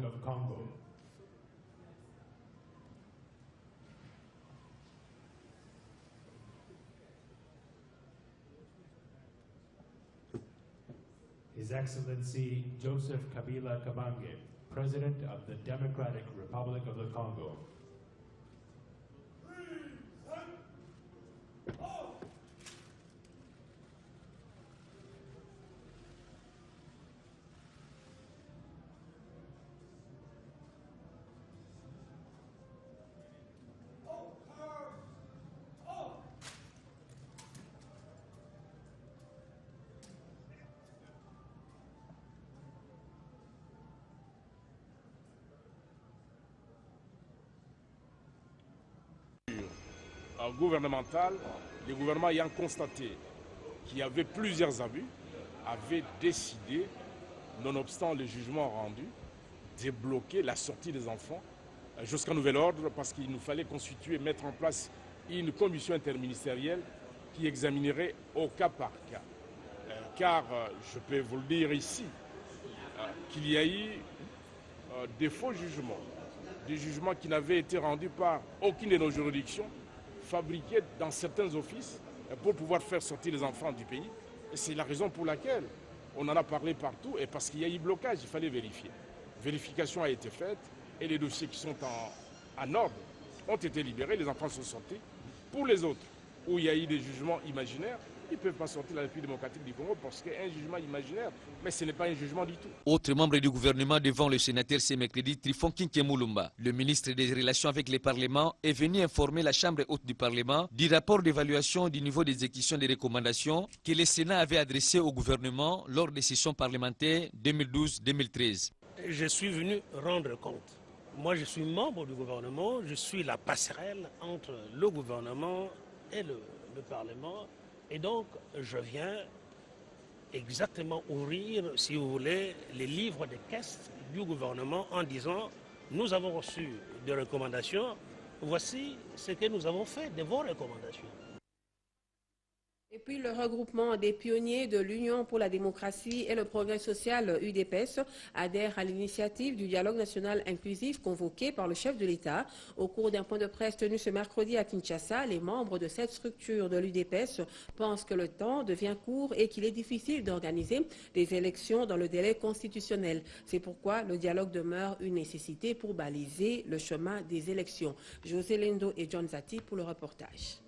of Congo. His Excellency Joseph Kabila Kabange, President of the Democratic Republic of the Congo. Gouvernemental, les gouvernements ayant constaté qu'il y avait plusieurs abus, avaient décidé, nonobstant le jugement rendu, de bloquer la sortie des enfants jusqu'à nouvel ordre parce qu'il nous fallait constituer, mettre en place une commission interministérielle qui examinerait au cas par cas. Car je peux vous le dire ici, qu'il y a eu des faux jugements, des jugements qui n'avaient été rendus par aucune de nos juridictions, fabriqués dans certains offices pour pouvoir faire sortir les enfants du pays. Et c'est la raison pour laquelle on en a parlé partout, et parce qu'il y a eu blocage, il fallait vérifier. Vérification a été faite et les dossiers qui sont en ordre ont été libérés, les enfants sont sortis. Pour les autres, où il y a eu des jugements imaginaires, ils ne peuvent pas sortir de la République démocratique du Congo parce qu'il y a un jugement imaginaire, mais ce n'est pas un jugement du tout. Autre membre du gouvernement devant le sénateur ce mercredi, Trifon Kinkemulumba, le ministre des Relations avec les parlements, est venu informer la Chambre haute du Parlement du rapport d'évaluation du niveau d'exécution des recommandations que le Sénat avait adressé au gouvernement lors des sessions parlementaires 2012-2013. Je suis venu rendre compte. Moi, je suis membre du gouvernement, je suis la passerelle entre le gouvernement et le Parlement. Et donc, je viens exactement ouvrir, si vous voulez, les livres de caisse du gouvernement en disant « Nous avons reçu des recommandations, voici ce que nous avons fait de vos recommandations ». Et puis le regroupement des pionniers de l'Union pour la démocratie et le progrès social UDPS adhère à l'initiative du dialogue national inclusif convoqué par le chef de l'État. Au cours d'un point de presse tenu ce mercredi à Kinshasa, les membres de cette structure de l'UDPS pensent que le temps devient court et qu'il est difficile d'organiser des élections dans le délai constitutionnel. C'est pourquoi le dialogue demeure une nécessité pour baliser le chemin des élections. José Lendo et John Zati pour le reportage.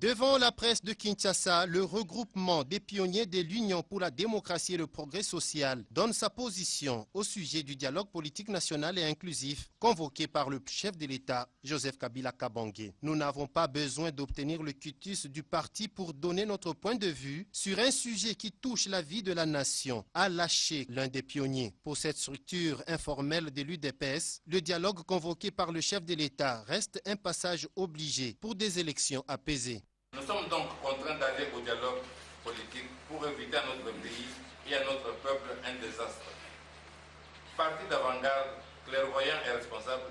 Devant la presse de Kinshasa, le regroupement des pionniers de l'Union pour la démocratie et le progrès social donne sa position au sujet du dialogue politique national et inclusif convoqué par le chef de l'État, Joseph Kabila Kabange. Nous n'avons pas besoin d'obtenir le quitus du parti pour donner notre point de vue sur un sujet qui touche la vie de la nation, a lâché l'un des pionniers. Pour cette structure informelle de l'UDPS, le dialogue convoqué par le chef de l'État reste un passage obligé pour des élections apaisées. Nous sommes donc contraints d'aller au dialogue politique pour éviter à notre pays et à notre peuple un désastre. Parti d'avant-garde, clairvoyant et responsable,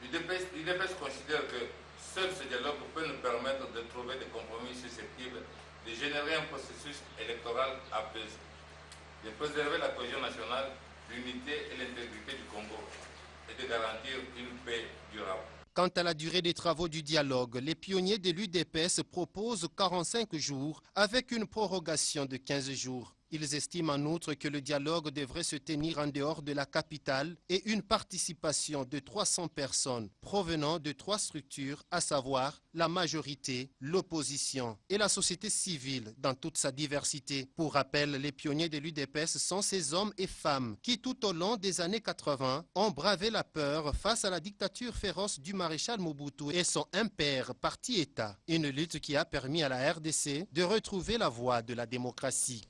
l'UDPS considère que seul ce dialogue peut nous permettre de trouver des compromis susceptibles de générer un processus électoral apaisé, de préserver la cohésion nationale, l'unité et l'intégrité du Congo et de garantir une paix durable. Quant à la durée des travaux du dialogue, les pionniers de l'UDPS proposent 45 jours avec une prorogation de 15 jours. Ils estiment en outre que le dialogue devrait se tenir en dehors de la capitale et une participation de 300 personnes provenant de 3 structures, à savoir la majorité, l'opposition et la société civile dans toute sa diversité. Pour rappel, les pionniers de l'UDPS sont ces hommes et femmes qui, tout au long des années 80, ont bravé la peur face à la dictature féroce du maréchal Mobutu et son impair parti-État. Une lutte qui a permis à la RDC de retrouver la voie de la démocratie.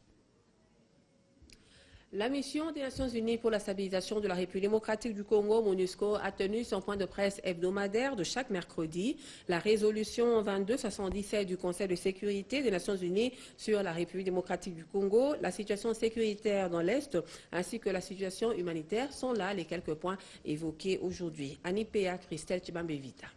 La mission des Nations Unies pour la stabilisation de la République démocratique du Congo, MONUSCO, a tenu son point de presse hebdomadaire de chaque mercredi. La résolution 2277 du Conseil de sécurité des Nations Unies sur la République démocratique du Congo, la situation sécuritaire dans l'Est ainsi que la situation humanitaire sont là les quelques points évoqués aujourd'hui. Annie Péa, Christelle Chibambevita.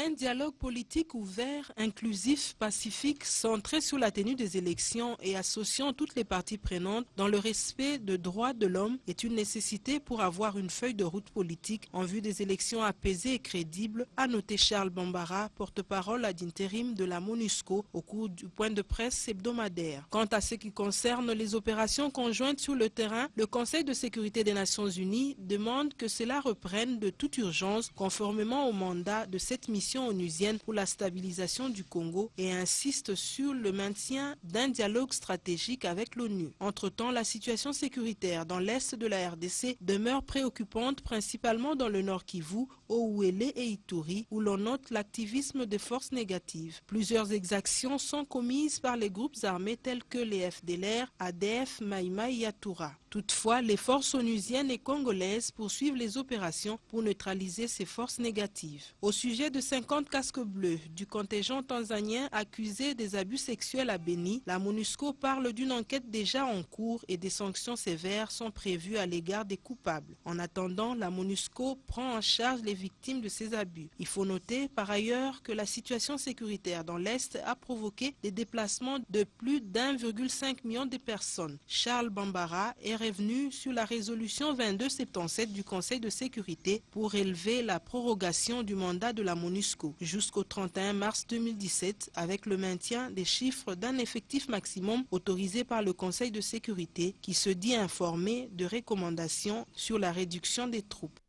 Un dialogue politique ouvert, inclusif, pacifique, centré sur la tenue des élections et associant toutes les parties prenantes dans le respect des droits de l'homme est une nécessité pour avoir une feuille de route politique en vue des élections apaisées et crédibles, a noté Charles Bambara, porte-parole ad intérim de la MONUSCO au cours du point de presse hebdomadaire. Quant à ce qui concerne les opérations conjointes sur le terrain, le Conseil de sécurité des Nations Unies demande que cela reprenne de toute urgence conformément au mandat de cette mission onusienne pour la stabilisation du Congo et insiste sur le maintien d'un dialogue stratégique avec l'ONU. Entre-temps, la situation sécuritaire dans l'est de la RDC demeure préoccupante, principalement dans le nord Kivu, Ouélé et Ituri, où l'on note l'activisme des forces négatives. Plusieurs exactions sont commises par les groupes armés tels que les FDLR, ADF, Maïma et Yatura. Toutefois, les forces onusiennes et congolaises poursuivent les opérations pour neutraliser ces forces négatives. Au sujet de 50 casques bleus du contingent tanzanien accusés des abus sexuels à Beni, la MONUSCO parle d'une enquête déjà en cours et des sanctions sévères sont prévues à l'égard des coupables. En attendant, la MONUSCO prend en charge les victimes de ces abus. Il faut noter par ailleurs que la situation sécuritaire dans l'Est a provoqué des déplacements de plus d'1,5 million de personnes. Charles Bambara est revenu sur la résolution 2277 du Conseil de sécurité pour élever la prorogation du mandat de la MONUSCO jusqu'au 31 mars 2017 avec le maintien des chiffres d'un effectif maximum autorisé par le Conseil de sécurité qui se dit informé de recommandations sur la réduction des troupes.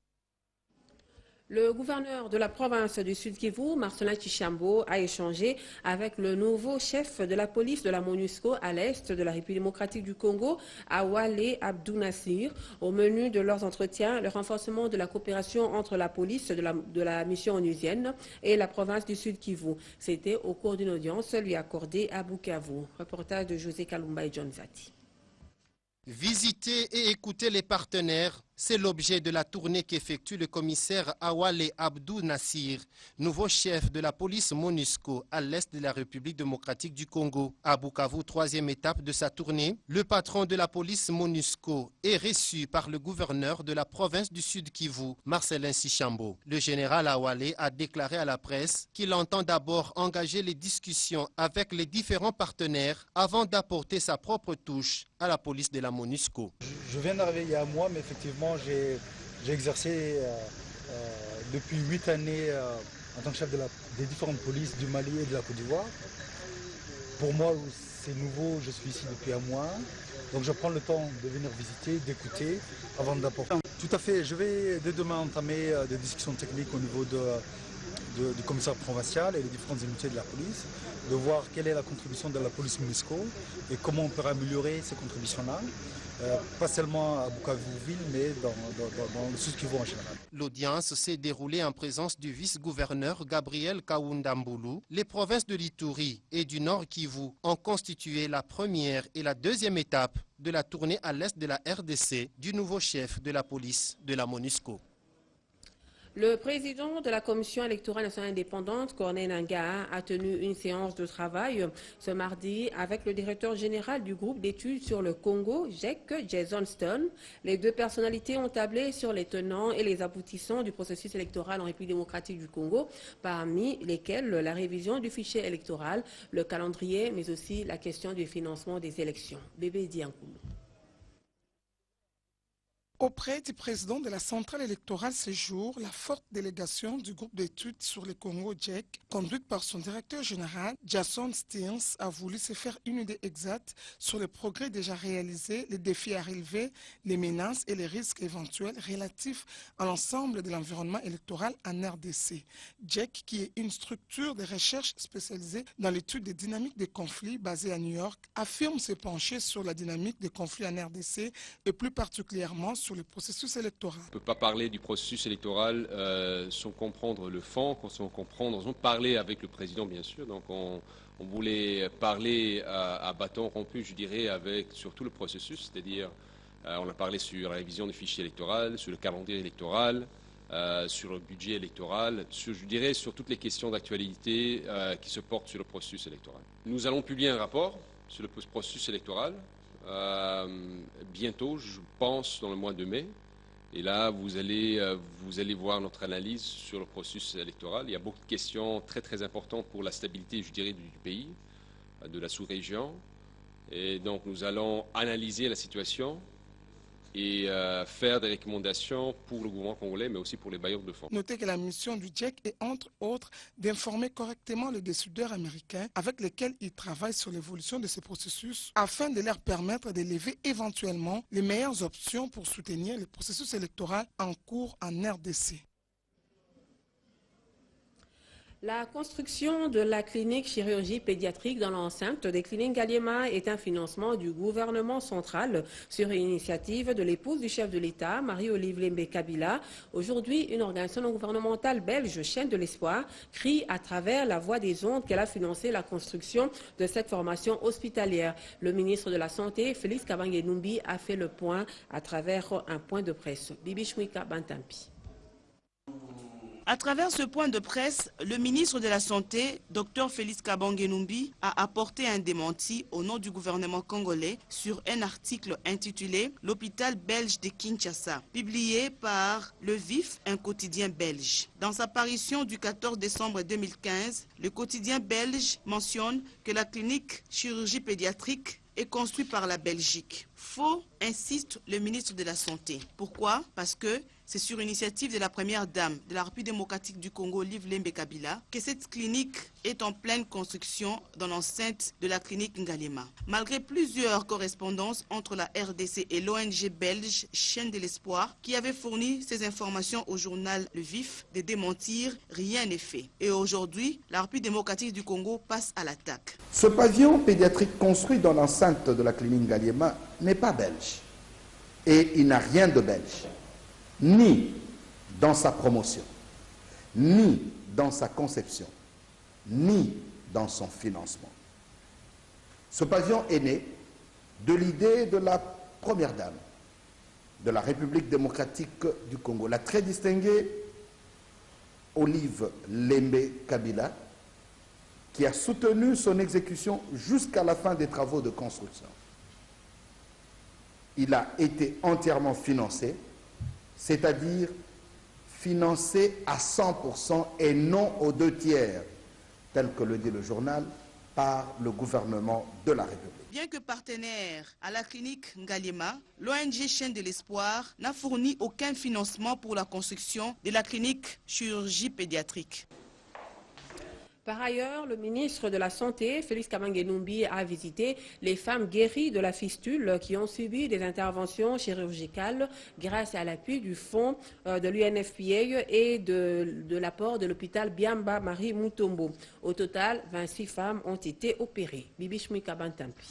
Le gouverneur de la province du Sud Kivu, Marcelin Tchishambo, a échangé avec le nouveau chef de la police de la MONUSCO à l'est de la République démocratique du Congo, Awale Abdou Nassir. Au menu de leurs entretiens, le renforcement de la coopération entre la police de la mission onusienne et la province du Sud Kivu. C'était au cours d'une audience lui accordée à Bukavu. Reportage de José Kalumba et John Zati. Visiter et écouter les partenaires, c'est l'objet de la tournée qu'effectue le commissaire Awale Abdou Nassir, nouveau chef de la police MONUSCO à l'est de la République démocratique du Congo. À Bukavu, troisième étape de sa tournée, le patron de la police MONUSCO est reçu par le gouverneur de la province du Sud Kivu, Marcelin Tchishambo. Le général Awale a déclaré à la presse qu'il entend d'abord engager les discussions avec les différents partenaires avant d'apporter sa propre touche à la police de la MONUSCO. Je viens d'arriver il y a un mois, mais effectivement, j'ai exercé depuis 8 années en tant que chef des différentes polices du Mali et de la Côte d'Ivoire. Pour moi, c'est nouveau, je suis ici depuis un mois. Donc je prends le temps de venir visiter, d'écouter, avant d'apporter. Tout à fait, je vais dès demain entamer des discussions techniques au niveau du commissaire provincial et les différentes unités de la police, de voir quelle est la contribution de la police MONUSCO et comment on peut améliorer ces contributions-là. Pas seulement à Bukavu-Ville, mais dans le Sud Kivu en général. L'audience s'est déroulée en présence du vice-gouverneur Gabriel Kaoundamboulou. Les provinces de l'Ituri et du Nord Kivu ont constitué la première et la deuxième étape de la tournée à l'est de la RDC du nouveau chef de la police de la MONUSCO. Le président de la Commission électorale nationale indépendante, Corneille Nangaa, a tenu une séance de travail ce mardi avec le directeur général du groupe d'études sur le Congo, GEC, Jason Stone. Les deux personnalités ont tablé sur les tenants et les aboutissants du processus électoral en République démocratique du Congo, parmi lesquels la révision du fichier électoral, le calendrier, mais aussi la question du financement des élections. Bébé Diankoulou. Auprès du président de la centrale électorale ce jour, la forte délégation du groupe d'études sur le Congo GEC, conduite par son directeur général, Jason Stearns, a voulu se faire une idée exacte sur les progrès déjà réalisés, les défis à relever, les menaces et les risques éventuels relatifs à l'ensemble de l'environnement électoral en RDC. GEC, qui est une structure de recherche spécialisée dans l'étude des dynamiques des conflits basée à New York, affirme se pencher sur la dynamique des conflits en RDC et plus particulièrement sur le processus électoral. On ne peut pas parler du processus électoral sans comprendre le fond, sans parler avec le président bien sûr. Donc on voulait parler à bâton rompu, je dirais, avec surtout le processus, c'est-à-dire on a parlé sur la révision du fichier électoral, sur le calendrier électoral, sur le budget électoral, je dirais sur toutes les questions d'actualité qui se portent sur le processus électoral. Nous allons publier un rapport sur le processus électoral bientôt, je pense dans le mois de mai, Et là, vous allez voir notre analyse sur le processus électoral. Il y a beaucoup de questions très importantes pour la stabilité, je dirais, du pays, de la sous-région. Et donc, nous allons analyser la situation et faire des recommandations pour le gouvernement congolais, mais aussi pour les bailleurs de fonds. Notez que la mission du GIEC est, entre autres, d'informer correctement les décideurs américains avec lesquels ils travaillent sur l'évolution de ces processus afin de leur permettre de lever éventuellement les meilleures options pour soutenir le processus électoral en cours en RDC. La construction de la clinique chirurgie pédiatrique dans l'enceinte des cliniques Ngaliema est un financement du gouvernement central sur initiative de l'épouse du chef de l'État, Marie-Olive Lembe Kabila. Aujourd'hui, une organisation non gouvernementale belge, Chaîne de l'Espoir, crie à travers la voix des ondes qu'elle a financé la construction de cette formation hospitalière. Le ministre de la Santé, Félix Kabange-Numbi, a fait le point à travers un point de presse. Bibi Chouika Bantampi. À travers ce point de presse, le ministre de la Santé, Dr Félix Kabange-Numbi, a apporté un démenti au nom du gouvernement congolais sur un article intitulé « L'hôpital belge de Kinshasa », publié par Le Vif, un quotidien belge. Dans sa parution du 14 décembre 2015, le quotidien belge mentionne que la clinique chirurgie pédiatrique est construite par la Belgique. Faux, insiste le ministre de la Santé. Pourquoi? Parce que c'est sur initiative de la première dame de la République démocratique du Congo, Liv Lembe Kabila, que cette clinique est en pleine construction dans l'enceinte de la clinique Ngaliema. Malgré plusieurs correspondances entre la RDC et l'ONG belge Chaîne de l'Espoir, qui avait fourni ces informations au journal Le Vif, de démentir, rien n'est fait. Et aujourd'hui, la République démocratique du Congo passe à l'attaque. Ce pavillon pédiatrique construit dans l'enceinte de la clinique Ngaliema n'est pas belge. Et il n'a rien de belge, ni dans sa promotion, ni dans sa conception, ni dans son financement. Ce pavillon est né de l'idée de la première dame de la République démocratique du Congo, la très distinguée Olive Lembe Kabila, qui a soutenu son exécution jusqu'à la fin des travaux de construction. Il a été entièrement financé, c'est-à-dire financé à 100% et non aux 2 tiers, tel que le dit le journal, par le gouvernement de la République. Bien que partenaire à la clinique Ngaliema, l'ONG Chaîne de l'Espoir n'a fourni aucun financement pour la construction de la clinique chirurgie pédiatrique. Par ailleurs, le ministre de la Santé, Félix Kabange-Numbi, a visité les femmes guéries de la fistule qui ont subi des interventions chirurgicales grâce à l'appui du fonds de l'UNFPA et de l'apport de l'hôpital Biamba Marie Mutombo. Au total, 26 femmes ont été opérées. Bibi Chouika Bantampi.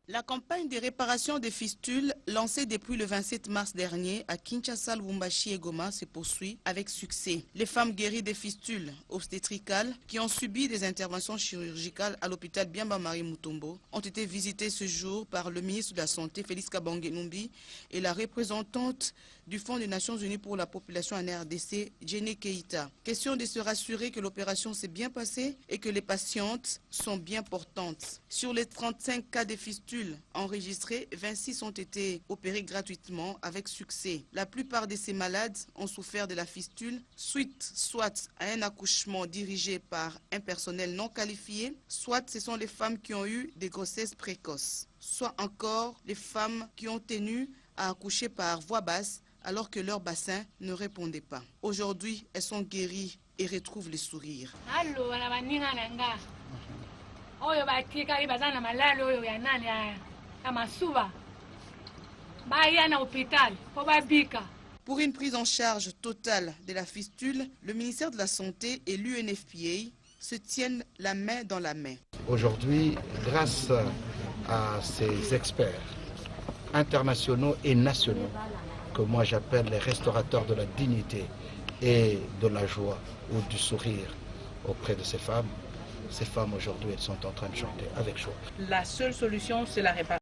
La campagne de réparation des fistules lancée depuis le 27 mars dernier à Kinshasa, Lubumbashi et Goma se poursuit avec succès. Les femmes guéries des fistules obstétricales qui ont subi des interventions chirurgicales à l'hôpital Biamba Marie Mutombo ont été visitées ce jour par le ministre de la Santé Félix Kabange-Numbi et la représentante du Fonds des Nations Unies pour la population en RDC, Jenny Keita. Question de se rassurer que l'opération s'est bien passée et que les patientes sont bien portantes. Sur les 35 cas de fistules enregistrés, 26 ont été opérés gratuitement avec succès. La plupart de ces malades ont souffert de la fistule suite soit à un accouchement dirigé par un personnel non qualifié, soit ce sont les femmes qui ont eu des grossesses précoces, soit encore les femmes qui ont tenu à accoucher par voie basse alors que leur bassin ne répondait pas. Aujourd'hui, elles sont guéries et retrouvent le sourire. Pour une prise en charge totale de la fistule, le ministère de la Santé et l'UNFPA se tiennent la main dans la main. Aujourd'hui, grâce à ces experts internationaux et nationaux, que moi j'appelle les restaurateurs de la dignité et de la joie ou du sourire auprès de ces femmes aujourd'hui elles sont en train de chanter avec joie. La seule solution c'est la réparation.